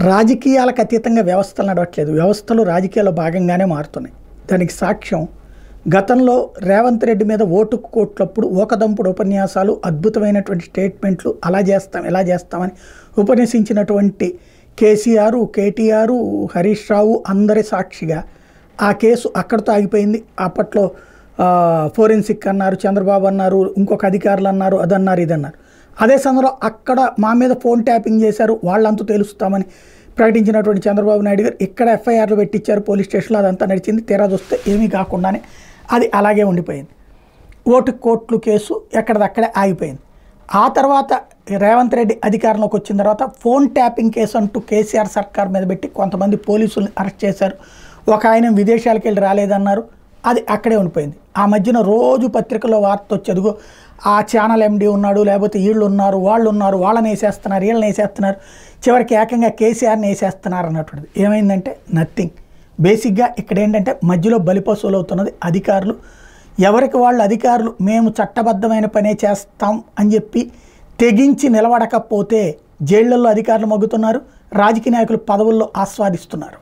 రాజకీయాలకు అతీతంగా వ్యవస్థలు నడవట్లేదు. వ్యవస్థలు రాజకీయాల్లో భాగంగానే మారుతున్నాయి. దానికి సాక్ష్యం గతంలో రేవంత్ రెడ్డి మీద ఓటుకు కోట్లప్పుడు ఓకదంపుడు ఉపన్యాసాలు, అద్భుతమైనటువంటి స్టేట్మెంట్లు, అలా చేస్తాం ఇలా చేస్తామని ఉపన్యసించినటువంటి కేసీఆర్, కేటీఆర్, హరీష్ రావు అందరి సాక్షిగా ఆ కేసు అక్కడితో ఆగిపోయింది. అప్పట్లో ఫోరెన్సిక్ అన్నారు, చంద్రబాబు అన్నారు, ఇంకొక అధికారులు అన్నారు, అదన్నారు ఇదన్నారు. అదే సమయంలో అక్కడ మా మీద ఫోన్ ట్యాపింగ్ చేశారు, వాళ్ళంతా తెలుస్తామని ప్రకటించినటువంటి చంద్రబాబు నాయుడు గారు ఇక్కడ ఎఫ్ఐఆర్లు పెట్టించారు పోలీస్ స్టేషన్లో. అదంతా నడిచింది. తీరా చూస్తే ఏమీ కాకుండానే అది అలాగే ఉండిపోయింది. ఓటు కోట్లు కేసు ఎక్కడిదక్కడే ఆగిపోయింది. ఆ తర్వాత రేవంత్ రెడ్డి అధికారంలోకి వచ్చిన తర్వాత ఫోన్ ట్యాపింగ్ కేసు అంటూ కేసీఆర్ సర్కార్ మీద పెట్టి కొంతమంది పోలీసులు అరెస్ట్ చేశారు. ఒక ఆయన విదేశాలకు వెళ్ళి రాలేదన్నారు. అది అక్కడే ఉండిపోయింది. ఆ మధ్యన రోజు పత్రికల్లో వార్త వచ్చేదిగో ఆ ఛానల్ ఎండి ఉన్నాడు, లేకపోతే వీళ్ళు ఉన్నారు, వాళ్ళు ఉన్నారు, వాళ్ళని వేసేస్తున్నారు, వీళ్ళని వేసేస్తున్నారు, చివరికి ఏకంగా కేసీఆర్ని వేసేస్తున్నారు అన్నటువంటిది. ఏమైందంటే నథింగ్. బేసిక్గా ఇక్కడ ఏంటంటే మధ్యలో బలిపశువులు అవుతున్నది అధికారులు. ఎవరికి వాళ్ళు అధికారులు మేము చట్టబద్ధమైన పనే చేస్తాం అని చెప్పి తెగించి నిలబడకపోతే జైళ్లలో అధికారులు మగ్గుతున్నారు, రాజకీయ నాయకులు పదవుల్లో ఆస్వాదిస్తున్నారు.